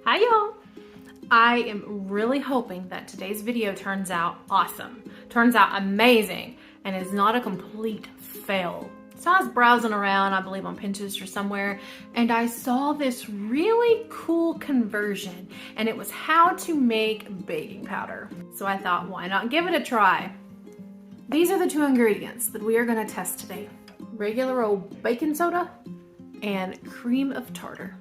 Hi y'all! I am really hoping that today's video turns out awesome, turns out amazing, and is not a complete fail. So I was browsing around, I believe on Pinterest or somewhere, and I saw this really cool conversion, and it was how to make baking powder. So I thought, why not give it a try? These are the two ingredients that we are going to test today. Regular old baking soda and cream of tartar.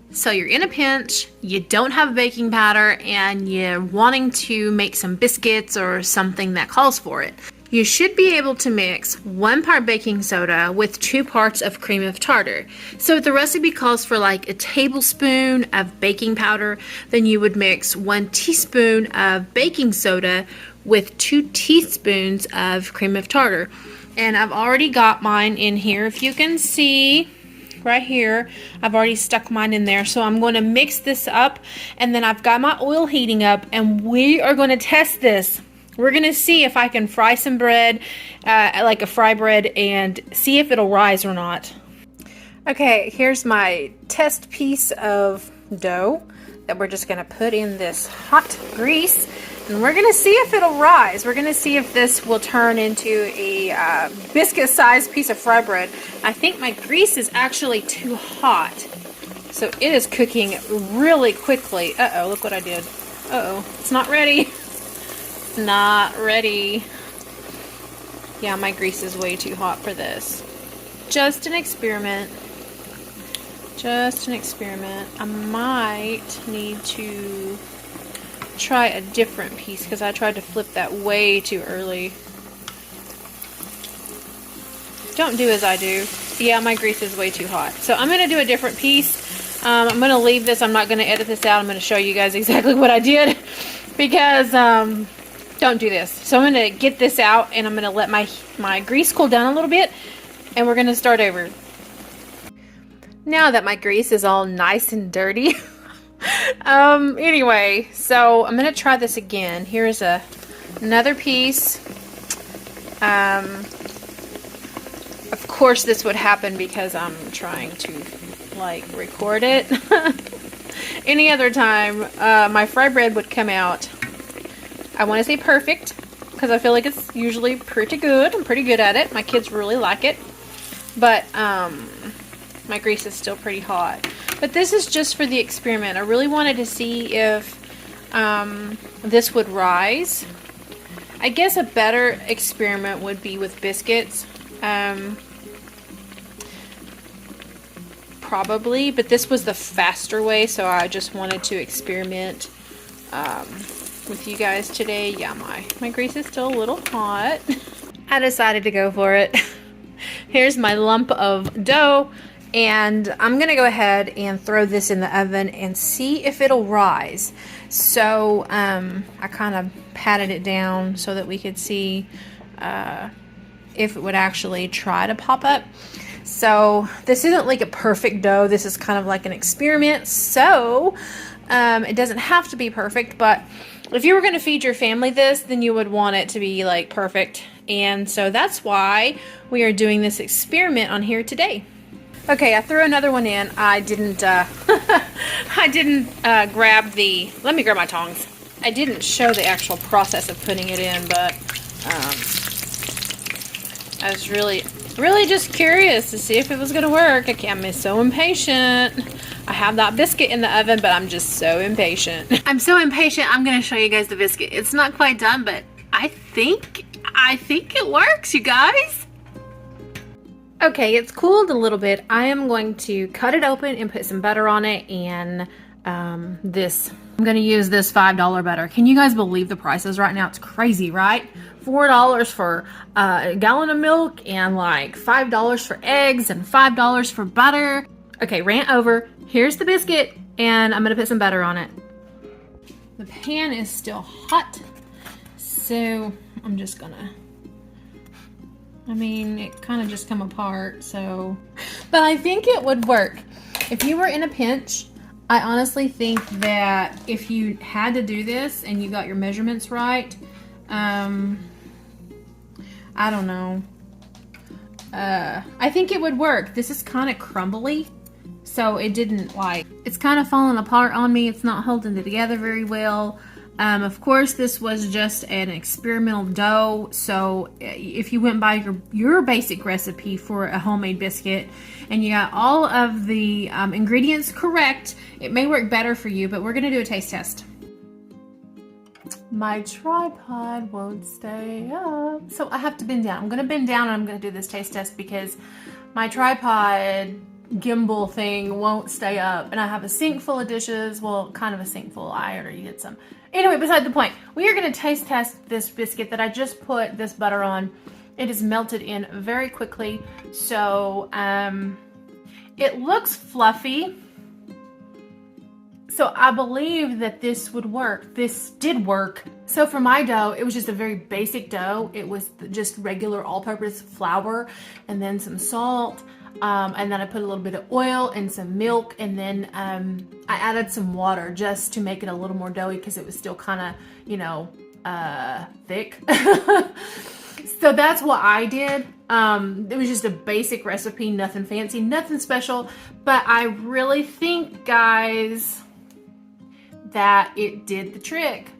So you're in a pinch, you don't have baking powder, and you're wanting to make some biscuits or something that calls for it. You should be able to mix 1 part baking soda with 2 parts of cream of tartar. So if the recipe calls for like a tablespoon of baking powder, then you would mix 1 teaspoon of baking soda with 2 teaspoons of cream of tartar. And I've already got mine in here. If you can see right here, I've already stuck mine in there. So I'm going to mix this up, and then I've got my oil heating up, and we are going to test this. We're going to see if I can fry some bread, like a fry bread, and see if it'll rise or not. Okay, here's my test piece of dough that we're just going to put in this hot grease, and we're going to see if it'll rise. We're going to see if this will turn into a biscuit-sized piece of fry bread. I think my grease is actually too hot, so it is cooking really quickly. Uh-oh, look what I did. Uh-oh, it's not ready. Not ready. Yeah, my grease is way too hot for this. Just an experiment. Just an experiment. I might need to try a different piece because I tried to flip that way too early. Don't do as I do. Yeah, my grease is way too hot. So I'm going to do a different piece. I'm going to leave this. I'm not going to edit this out. I'm going to show you guys exactly what I did because don't do this. So I'm going to get this out, and I'm going to let my grease cool down a little bit, and we're going to start over. Now that my grease is all nice and dirty, anyway, so I'm going to try this again. Here's another piece. Of course this would happen because I'm trying to like record it. Any other time, my fry bread would come out, I want to say perfect, because I feel like it's usually pretty good. I'm pretty good at it. My kids really like it. But my grease is still pretty hot. But this is just for the experiment. I really wanted to see if this would rise. I guess a better experiment would be with biscuits. Probably. But this was the faster way, so I just wanted to experiment with you guys today. Yeah, my grease is still a little hot. I decided to go for it. Here's my lump of dough, and I'm gonna go ahead and throw this in the oven and see if it'll rise. So I kind of patted it down so that we could see if it would actually try to pop up. So this isn't like a perfect dough. This is kind of like an experiment, so it doesn't have to be perfect, but if you were going to feed your family this, then you would want it to be like perfect. And so that's why we are doing this experiment on here today. Okay, I threw another one in. I didn't grab the, let me grab my tongs. I didn't show the actual process of putting it in, but I was really just curious to see if it was going to work. I'm so impatient. I have that biscuit in the oven, but I'm just so impatient. I'm so impatient, I'm going to show you guys the biscuit. It's not quite done, but I think it works, you guys. Okay, it's cooled a little bit. I am going to cut it open and put some butter on it, and I'm going to use this $5 butter. Can you guys believe the prices right now? It's crazy, right? $4 for a gallon of milk, and like $5 for eggs, and $5 for butter. Okay, rant over. Here's the biscuit, and I'm going to put some butter on it. The pan is still hot, so I'm just going to, it kind of just come apart, so. But I think it would work. If you were in a pinch, I honestly think that if you had to do this and you got your measurements right, I don't know. I think it would work. This is kind of crumbly. So it didn't it's kind of falling apart on me. It's not holding it together very well. Of course, this was just an experimental dough. So if you went by your basic recipe for a homemade biscuit and you got all of the ingredients correct, it may work better for you, but we're gonna do a taste test. My tripod won't stay up. So I have to bend down. I'm gonna bend down and I'm gonna do this taste test because my tripod gimbal thing won't stay up. And I have a sink full of dishes. Well, kind of a sink full. I already did some. Anyway, beside the point, we are gonna taste test this biscuit that I just put this butter on. It is melted in very quickly. So it looks fluffy. So I believe that this would work. This did work. So for my dough, it was just a very basic dough. It was just regular all-purpose flour and then some salt. And then I put a little bit of oil and some milk. And then I added some water just to make it a little more doughy because it was still kind of, you know, thick. So that's what I did. It was just a basic recipe, nothing fancy, nothing special. But I really think, guys, that it did the trick.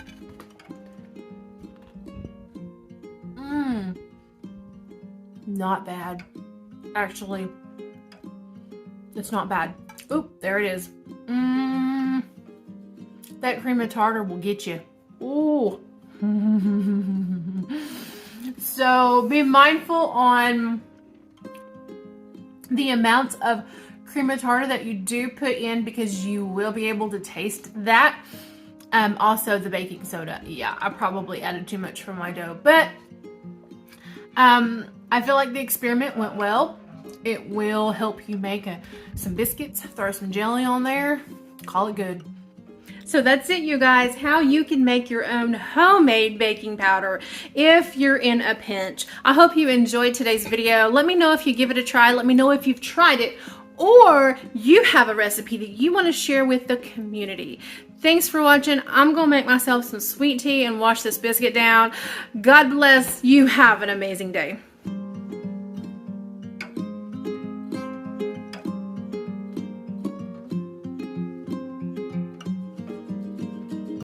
Not bad. Actually, it's not bad. Oop, there it is. That cream of tartar will get you. Ooh. So be mindful on the amounts of cream of tartar that you do put in because you will be able to taste that. Also the baking soda. Yeah, I probably added too much for my dough, but I feel like the experiment went well. It will help you make some biscuits, throw some jelly on there, call it good. So that's it, you guys, how you can make your own homemade baking powder if you're in a pinch. I hope you enjoyed today's video. Let me know if you give it a try. Let me know if you've tried it or you have a recipe that you want to share with the community. Thanks for watching. I'm going to make myself some sweet tea and wash this biscuit down. God bless. You have an amazing day.